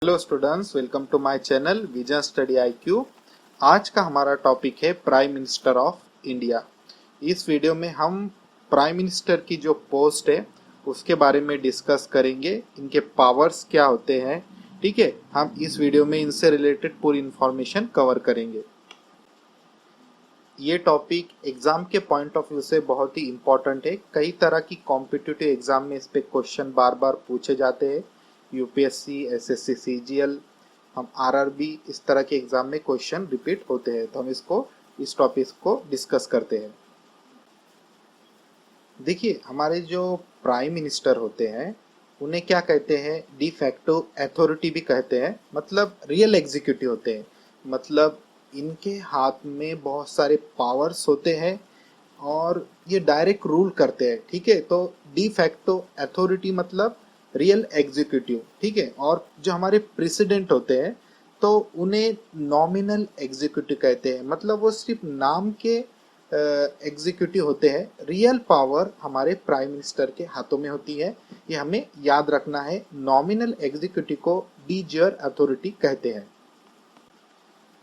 Hello students, welcome to my channel Vision Study IQ. आज का हमारा टॉपिक है प्राइम मिनिस्टर ऑफ इंडिया। इस वीडियो में हम प्राइम मिनिस्टर की जो पोस्ट है उसके बारे में डिस्कस करेंगे, इनके पावर्स क्या होते हैं। ठीक है, हम इस वीडियो में इनसे रिलेटेड पूरी इंफॉर्मेशन कवर करेंगे। ये टॉपिक एग्जाम के पॉइंट ऑफ व्यू से बहुत ही इम्पोर्टेंट है। कई तरह की कॉम्पिटिटिव एग्जाम में इस पे क्वेश्चन बार बार पूछे जाते हैं। यूपीएससी, एसएससी, सीजीएल, हम आरआरबी, इस तरह के एग्जाम में क्वेश्चन रिपीट होते हैं, तो हम इस टॉपिक को डिस्कस करते हैं। देखिए, हमारे जो प्राइम मिनिस्टर होते हैं उन्हें क्या कहते हैं, डी फैक्टो अथॉरिटी भी कहते हैं, मतलब रियल एग्जीक्यूटिव होते हैं। मतलब इनके हाथ में बहुत सारे पावर्स होते हैं और ये डायरेक्ट रूल करते हैं। ठीक है, तो डी फैक्टो अथॉरिटी मतलब रियल एग्जीक्यूटिव। ठीक है, और जो हमारे प्रेसिडेंट होते हैं तो उन्हें नॉमिनल एग्जीक्यूटिव कहते हैं, मतलब वो सिर्फ नाम के एग्जीक्यूटिव होते हैं। रियल पावर हमारे प्राइम मिनिस्टर के हाथों में होती है, ये हमें याद रखना है। नॉमिनल एग्जीक्यूटिव को डी जर अथॉरिटी कहते हैं।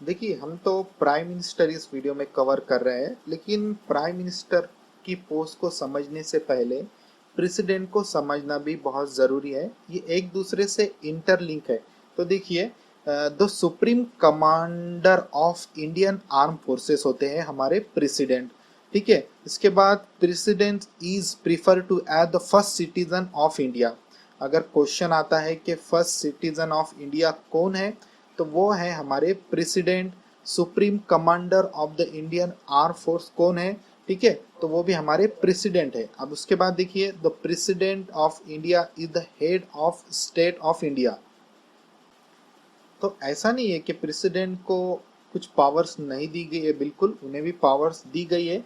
देखिए, हम तो प्राइम मिनिस्टर इस वीडियो में कवर कर रहे हैं, लेकिन प्राइम मिनिस्टर की पोस्ट को समझने से पहले प्रेसिडेंट को समझना भी बहुत ज़रूरी है। ये एक दूसरे से इंटरलिंक है। तो देखिए, the supreme commander of Indian arm forces होते हैं हमारे प्रेसिडेंट। ठीक है, इसके बाद president is prefer to as the first citizen of India. अगर क्वेश्चन आता है कि फर्स्ट सिटीजन ऑफ इंडिया कौन है, तो वो है हमारे president. Supreme commander of the Indian arm force कौन है? ठीक है, तो वो भी हमारे प्रेसिडेंट है। अब उसके बाद देखिए, the president of India is the head of state of India. तो ऐसा नहीं है कि प्रेसिडेंट को कुछ पावर्स नहीं दी गई है, बिल्कुल उन्हें भी पावर्स दी गई है।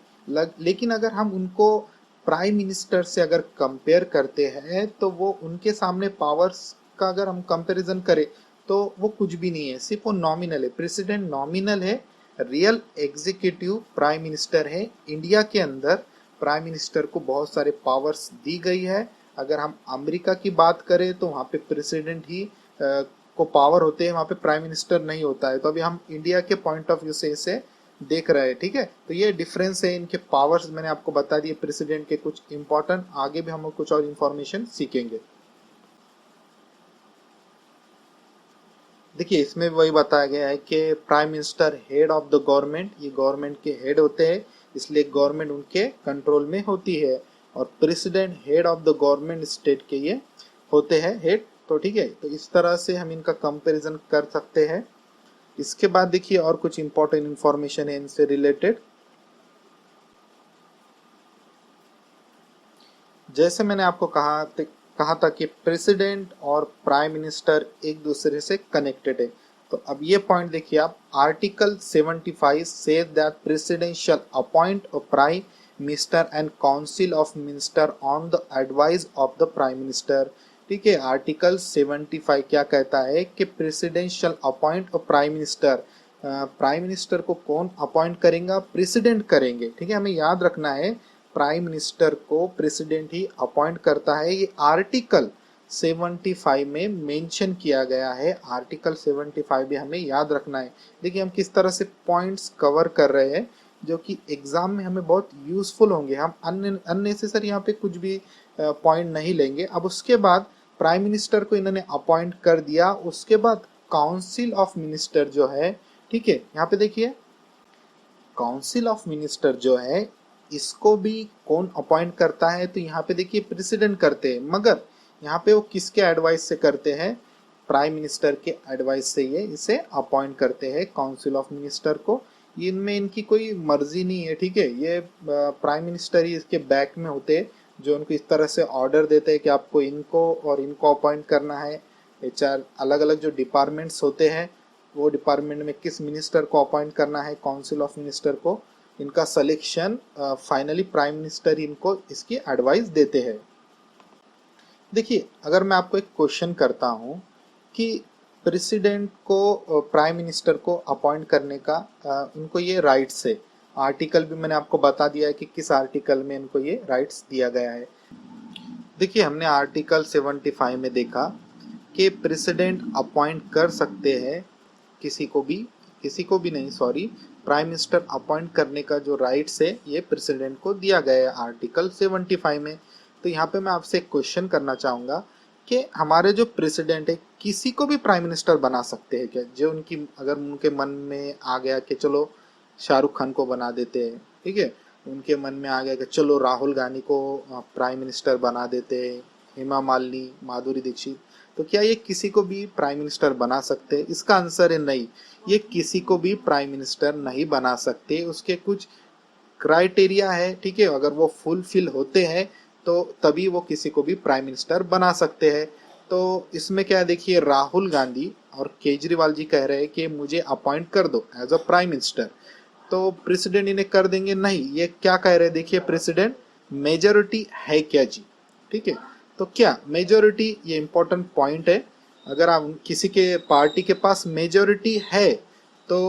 लेकिन अगर हम उनको प्राइम मिनिस्टर से अगर कंपेयर करते हैं तो वो उनके सामने पावर्स का अगर हम कंपैरिजन करें तो वो कुछ भी नहीं है, सिर्फ वो नॉमिनल है। प्रेसिडेंट नॉमिनल है, रियल एग्जीक्यूटिव प्राइम मिनिस्टर है। इंडिया के अंदर प्राइम मिनिस्टर को बहुत सारे पावर्स दी गई है। अगर हम अमेरिका की बात करें तो वहाँ पे प्रेसिडेंट ही को पावर होते हैं, वहाँ पे प्राइम मिनिस्टर नहीं होता है। तो अभी हम इंडिया के पॉइंट ऑफ व्यू से इसे देख रहे हैं। ठीक है, तो ये डिफरेंस है, इनके पावर्स मैंने आपको बता दिए प्रेसिडेंट के कुछ इंपॉर्टेंट। आगे भी हम कुछ और इंफॉर्मेशन सीखेंगे। देखिए, इसमें वही बताया गया है कि prime minister head of the government, ये गवर्नमेंट के हेड होते हैं, इसलिए गवर्नमेंट उनके कंट्रोल में होती है। और president head of the government state के ये होते हैं हेड। तो ठीक है, तो इस तरह से हम इनका कंपैरिजन कर सकते हैं। इसके बाद देखिए, और कुछ इंपॉर्टेंट इंफॉर्मेशन है इनसे रिलेटेड। जैसे मैंने आपको कहा था कि प्रेसिडेंट और प्राइम मिनिस्टर एक दूसरे से कनेक्टेड है। तो अब ये पॉइंट देखिए आप, article 75 says that president shall appoint a prime minister and council of minister on the advice of the prime minister. ठीक है, आर्टिकल 75 क्या कहता है कि president shall appoint a prime minister. Prime minister को कौन अपॉइंट करेगा? प्रेसिडेंट करेंगे। ठीक है, हमें याद रखना है, प्राइम मिनिस्टर को प्रेसिडेंट ही अपॉइंट करता है। ये आर्टिकल 75 में मेंशन किया गया है। आर्टिकल 75 भी हमें याद रखना है। देखिए, हम किस तरह से पॉइंट्स कवर कर रहे हैं जो कि एग्जाम में हमें बहुत यूजफुल होंगे। हम अननेसेसरी यहाँ पे कुछ भी पॉइंट नहीं लेंगे। अब उसके बाद प्राइम मिनिस्टर को इन्होंने अपॉइंट कर दिया, उसके बाद काउंसिल ऑफ मिनिस्टर जो है, ठीक है, यहाँ पे देखिए काउंसिल ऑफ मिनिस्टर जो है इसको भी कौन अपॉइंट करता है? तो यहाँ पे देखिए प्रेसिडेंट करते हैं, मगर यहाँ पे वो किसके एडवाइस से करते हैं? प्राइम मिनिस्टर के एडवाइस से ये इसे अपॉइंट करते हैं काउंसिल ऑफ मिनिस्टर को। इनमें इनकी कोई मर्जी नहीं है। ठीक है, ये प्राइम मिनिस्टर ही इसके बैक में होते हैं, जो उनको इस तरह से ऑर्डर देते हैं कि आपको इनको और इनको अपॉइंट करना है। चार अलग अलग जो डिपार्टमेंट्स होते हैं, वो डिपार्टमेंट में किस मिनिस्टर को अपॉइंट करना है, काउंसिल ऑफ मिनिस्टर को, इनका सिलेक्शन फाइनली प्राइम मिनिस्टर इनको इसकी एडवाइस देते हैं। देखिए, अगर मैं आपको एक क्वेश्चन करता हूँ कि प्रेसिडेंट को प्राइम मिनिस्टर को अपॉइंट करने का उनको ये राइट्स है। आर्टिकल भी मैंने आपको बता दिया है कि किस आर्टिकल में इनको ये राइट्स दिया गया है। देखिए, हमने आर्टिकल 75 में देखा कि प्रेसिडेंट अपॉइंट कर सकते हैं किसी को भी नहीं, सॉरी, प्राइम मिनिस्टर अपॉइंट करने का जो राइट्स है ये प्रेसिडेंट को दिया गया है आर्टिकल 75 में। तो यहाँ पे मैं आपसे एक क्वेश्चन करना चाहूँगा कि हमारे जो प्रेसिडेंट है किसी को भी प्राइम मिनिस्टर बना सकते हैं क्या? जो उनकी अगर उनके मन में आ गया कि चलो शाहरुख खान को बना देते हैं, ठीक है, उनके मन में आ गया कि चलो राहुल गांधी को प्राइम मिनिस्टर बना देते हैं, हेमा मालिनी, माधुरी दीक्षित, तो क्या ये किसी को भी प्राइम मिनिस्टर बना सकते हैं? इसका आंसर है नहीं, ये किसी को भी प्राइम मिनिस्टर नहीं बना सकते। उसके कुछ क्राइटेरिया है, ठीक है, अगर वो फुलफिल होते हैं तो तभी वो किसी को भी प्राइम मिनिस्टर बना सकते हैं। तो इसमें क्या है, देखिए राहुल गांधी और केजरीवाल जी कह रहे हैं कि मुझे अपॉइंट कर दो एज अ प्राइम मिनिस्टर, तो प्रेसिडेंट इन्हें कर देंगे नहीं। ये क्या कह रहे हैं, देखिए प्रेसिडेंट, मेजोरिटी है क्या जी, ठीक है। तो क्या मेजोरिटी, ये इंपॉर्टेंट पॉइंट है, अगर आप किसी के पार्टी के पास मेजोरिटी है तो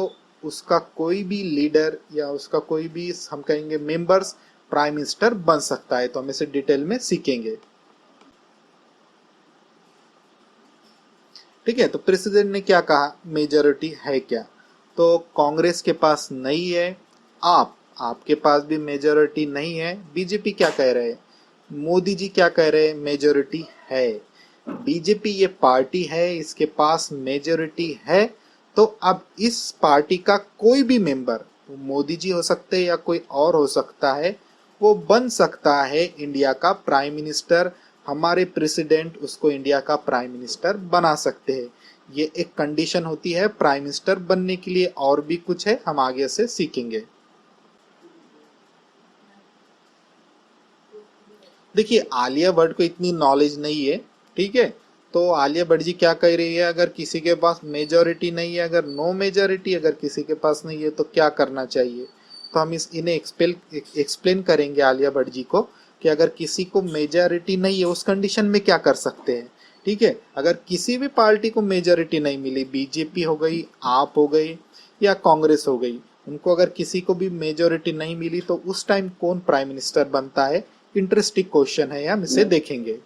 उसका कोई भी लीडर या उसका कोई भी, हम कहेंगे मेंबर्स, प्राइम मिनिस्टर बन सकता है। तो हम इसे डिटेल में सीखेंगे, ठीक है। तो प्रेसिडेंट ने क्या कहा, मेजोरिटी है क्या? तो कांग्रेस के पास नहीं है, आपके पास भी मेजोरिटी नहीं है। बीजेपी क्या कह रहे हैं, मोदी जी क्या कह रहे हैं, मेजोरिटी है। बीजेपी ये पार्टी है, इसके पास मेजोरिटी है। तो अब इस पार्टी का कोई भी मेंबर, मोदी जी हो सकते हैं या कोई और हो सकता है, वो बन सकता है इंडिया का प्राइम मिनिस्टर। हमारे प्रेसिडेंट उसको इंडिया का प्राइम मिनिस्टर बना सकते हैं। ये एक कंडीशन होती है प्राइम मिनिस्टर बनने के लिए, और भी कुछ है हम आगे से सीखेंगे। देखिए आलिया भट्ट को इतनी नॉलेज नहीं है, ठीक है। तो आलिया भट्ट जी क्या कह रही है, अगर किसी के पास मेजोरिटी नहीं है, अगर नो मेजोरिटी अगर किसी के पास नहीं है तो क्या करना चाहिए? तो हम इन्हें एक्सप्लेन करेंगे आलिया भट्ट जी को कि अगर किसी को मेजोरिटी नहीं है उस कंडीशन में क्या कर सकते हैं, ठीक है। अगर किसी भी पार्टी को मेजोरिटी नहीं मिली, बीजेपी हो गई, आप हो गई या कांग्रेस हो गई, उनको अगर किसी को भी मेजोरिटी नहीं मिली तो उस टाइम कौन प्राइम मिनिस्टर बनता है? इंटरेस्टिंग क्वेश्चन है, हम इसे देखेंगे।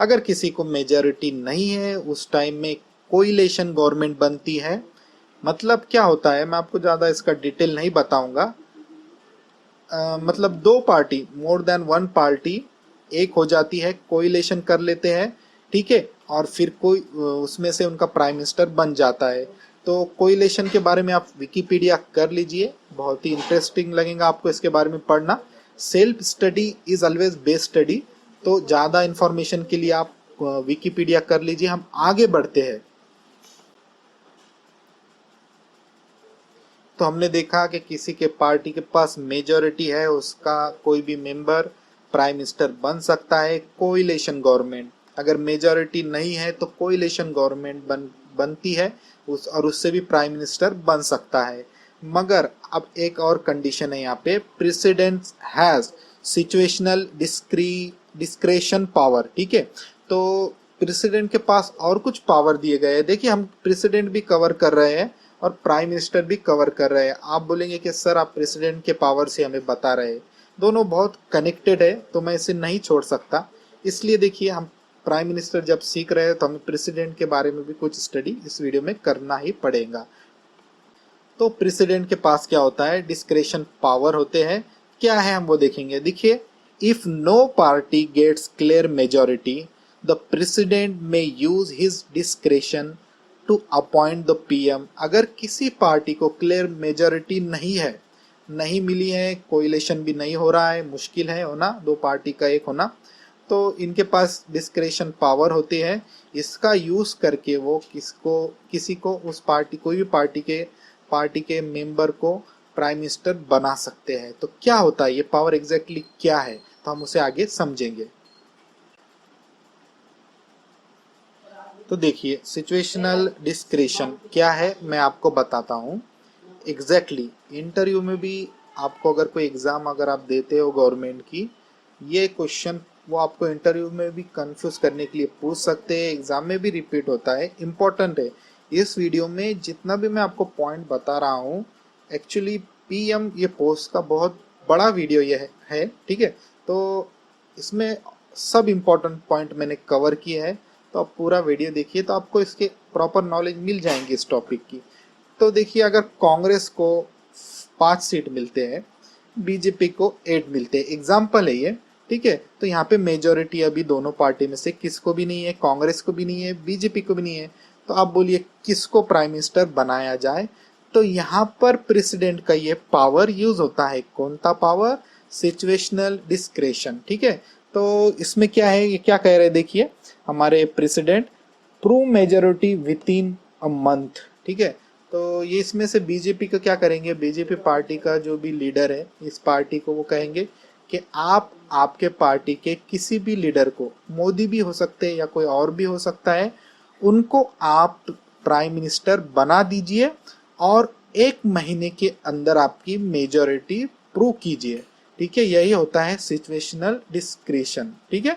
अगर किसी को मेजॉरिटी नहीं है उस टाइम में कोइलेशन गवर्नमेंट बनती है। मतलब क्या होता है, मैं आपको ज्यादा इसका डिटेल नहीं बताऊंगा। मतलब दो party, more than one party एक हो जाती है, कोइलेशन कर लेते हैं, ठीक है, और फिर कोई उसमें से उनका प्राइम मिनिस्टर बन जाता है। तो कोइलेशन के बारे में आप विकिपीडिया कर लीजिए, बहुत ही इंटरेस्टिंग लगेगा आपको इसके बारे में पढ़ना। Self study is always best study. तो ज़्यादा इंफॉर्मेशन के लिए आप विकिपीडिया कर लीजिए। हम आगे बढ़ते हैं। तो हमने देखा कि किसी के पार्टी के पास मेजॉरिटी है, उसका कोई भी मेंबर प्राइम मिनिस्टर बन सकता है, कोइलेशन गवर्नमेंट। अगर मेजॉरिटी नहीं है तो कोइलेशन गवर्नमेंट बनती है और उससे भी प्राइम मिनिस्टर बन सकता है। मगर अब एक और कंडीशन है यहाँ पे, president has situational discretion power, ठीक है। तो प्रेसिडेंट के पास और कुछ पावर दिए गए हैं। देखिए हम प्रेसिडेंट भी कवर कर रहे हैं और प्राइम मिनिस्टर भी कवर कर रहे हैं। आप बोलेंगे कि सर आप प्रेसिडेंट के पावर से हमें बता रहे हैं, दोनों बहुत कनेक्टेड है तो मैं इसे नहीं छोड़ सकता। इसलिए देखिए हम प्राइम मिनिस्टर जब सीख रहे हैं तो हमें प्रेसिडेंट के बारे में भी कुछ स्टडी इस वीडियो में करना ही पड़ेगा। तो प्रेसिडेंट के पास क्या होता है, डिस्क्रेशन पावर होते हैं। क्या है हम वो देखेंगे। देखिए, if no party gets clear majority the president may use his discretion to appoint the PM. अगर किसी पार्टी को क्लियर मेजोरिटी नहीं है, नहीं मिली है, कोइलेशन भी नहीं हो रहा है, मुश्किल है होना, दो पार्टी का एक होना, तो इनके पास डिस्क्रेशन पावर होती है। इसका यूज करके वो किसी को उस पार्टी, कोई भी पार्टी के मेंबर को प्राइम मिनिस्टर बना सकते हैं। तो क्या होता है ये पावर, एग्जैक्टली क्या है, तो हम उसे आगे समझेंगे। तो देखिए सिचुएशनल डिस्क्रिशन क्या है मैं आपको बताता हूँ। एग्जैक्टली इंटरव्यू में भी आपको, अगर कोई एग्जाम अगर आप देते हो गवर्नमेंट की, ये क्वेश्चन वो आपको इंटरव्यू में भी कंफ्यूज करने के लिए पूछ सकते हैं, एग्जाम में भी रिपीट होता है, इंपॉर्टेंट है। इस वीडियो में जितना भी मैं आपको पॉइंट बता रहा हूँ, एक्चुअली पीएम ये पोस्ट का बहुत बड़ा वीडियो ये है, ठीक है। तो इसमें सब इम्पोर्टेंट पॉइंट मैंने कवर किए हैं, तो आप पूरा वीडियो देखिए तो आपको इसके प्रॉपर नॉलेज मिल जाएंगी इस टॉपिक की। तो देखिए, अगर कांग्रेस को 5 सीट मिलते हैं, बीजेपी को 8 मिलते हैं, एग्जाम्पल है ये, ठीक है। तो यहाँ पे मेजोरिटी अभी दोनों पार्टी में से किसको भी नहीं है, कांग्रेस को भी नहीं है, बीजेपी को भी नहीं है। तो आप बोलिए किसको प्राइम मिनिस्टर बनाया जाए। तो यहाँ पर प्रेसिडेंट का ये पावर यूज होता है। कौन सा पावर? सिचुएशनल डिस्क्रेशन, ठीक है। तो इसमें क्या है, ये क्या कह रहे हैं देखिए, हमारे president prove majority with in a month, ठीक है। तो ये इसमें से बीजेपी को क्या करेंगे, बीजेपी पार्टी का जो भी लीडर है इस पार्टी को, वो कहेंगे कि आप आपके पार्टी के किसी भी लीडर को, मोदी भी हो सकते हैं या कोई और भी हो सकता है, उनको आप प्राइम मिनिस्टर बना दीजिए और 1 महीने के अंदर आपकी मेजोरिटी प्रूव कीजिए, ठीक है। यही होता है सिचुएशनल डिस्क्रेशन, ठीक है।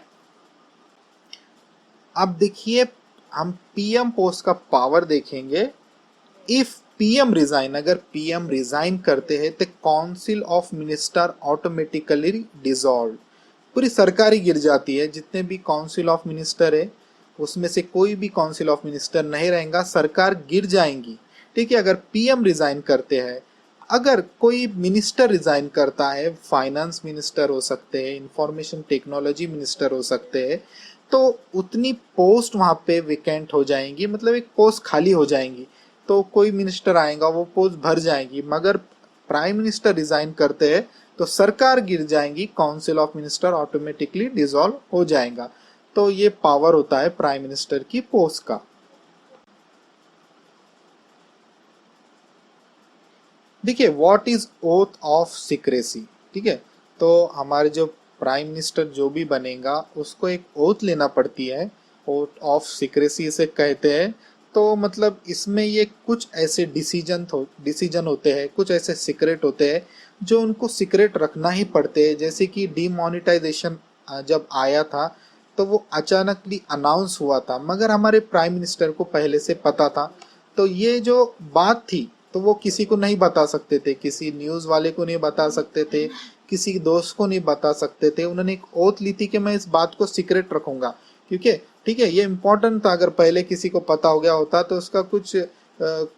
अब देखिए, हम पीएम पोस्ट का पावर देखेंगे। इफ पीएम रिजाइन, अगर पीएम रिजाइन करते हैं तो council of minister automatically dissolve, पूरी सरकार ही गिर जाती है। जितने भी काउंसिल ऑफ मिनिस्टर है उसमें से कोई भी काउंसिल ऑफ मिनिस्टर नहीं रहेगा, सरकार गिर जाएंगी, ठीक है। अगर पीएम रिजाइन करते हैं, अगर कोई मिनिस्टर रिजाइन करता है, फाइनेंस मिनिस्टर हो सकते हैं, इंफॉर्मेशन टेक्नोलॉजी मिनिस्टर हो सकते हैं, तो उतनी पोस्ट वहां पे वेकेंट हो जाएंगी, मतलब एक पोस्ट खाली हो जाएंगी, तो कोई मिनिस्टर आएगा वो पोस्ट भर जाएगी। मगर प्राइम मिनिस्टर रिजाइन करते हैं तो सरकार गिर जाएंगी, council of minister automatically dissolve हो जाएगा। तो ये पावर होता है प्राइम मिनिस्टर की पोस्ट का। देखिए, what is oath of secrecy, ठीक है। तो हमारे जो प्राइम मिनिस्टर जो भी बनेगा उसको एक ओथ लेना पड़ती है, ओथ ऑफ सीक्रेसी इसे कहते हैं। तो मतलब इसमें ये कुछ ऐसे डिसीजन होते हैं, कुछ ऐसे सीक्रेट होते हैं जो उनको सीक्रेट रखना ही पड़ते हैं। जैसे कि डीमोनेटाइजेशन जब आया था तो वो अचानकली अनाउंस हुआ था, मगर हमारे प्राइम मिनिस्टर को पहले से पता था। तो ये जो बात थी तो वो किसी को नहीं बता सकते थे, किसी न्यूज वाले को नहीं बता सकते थे, किसी दोस्त को नहीं बता सकते थे। उन्होंने एक ओथ ली थी कि मैं इस बात को सीक्रेट रखूंगा, क्योंकि ठीक है ये इंपॉर्टेंट था। अगर पहले किसी को पता हो गया होता तो उसका कुछ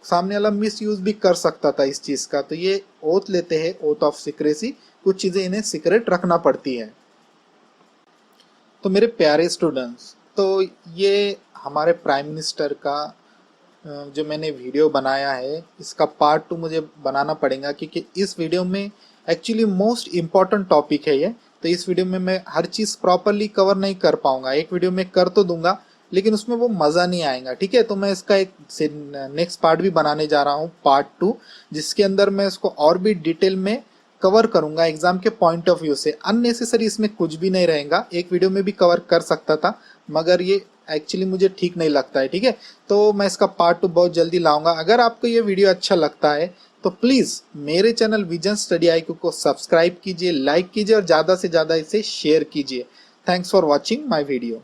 सामने वाला मिस यूज भी कर सकता था इस चीज का। तो ये ओथ लेते हैं, ओथ ऑफ सीक्रेसी, कुछ चीजें इन्हें सीक्रेट रखना पड़ती है। तो मेरे प्यारे स्टूडेंट्स, तो ये हमारे प्राइम मिनिस्टर का जो मैंने वीडियो बनाया है इसका पार्ट 2 मुझे बनाना पड़ेगा, क्योंकि इस वीडियो में एक्चुअली मोस्ट इम्पॉर्टेंट टॉपिक है ये। तो इस वीडियो में मैं हर चीज़ प्रॉपरली कवर नहीं कर पाऊंगा। एक वीडियो में कर तो दूंगा लेकिन उसमें वो मज़ा नहीं आएगा, ठीक है। तो मैं इसका एक नेक्स्ट पार्ट भी बनाने जा रहा हूँ, पार्ट 2, जिसके अंदर मैं इसको और भी डिटेल में कवर करूंगा एग्जाम के पॉइंट ऑफ व्यू से। अननेसेसरी इसमें कुछ भी नहीं रहेगा, एक वीडियो में भी कवर कर सकता था मगर ये एक्चुअली मुझे ठीक नहीं लगता है, ठीक है। तो मैं इसका पार्ट 2 बहुत जल्दी लाऊंगा। अगर आपको ये वीडियो अच्छा लगता है तो प्लीज़ मेरे चैनल विजन स्टडी IQ को सब्सक्राइब कीजिए, लाइक कीजिए और ज़्यादा से ज़्यादा इसे शेयर कीजिए। Thanks for watching my video.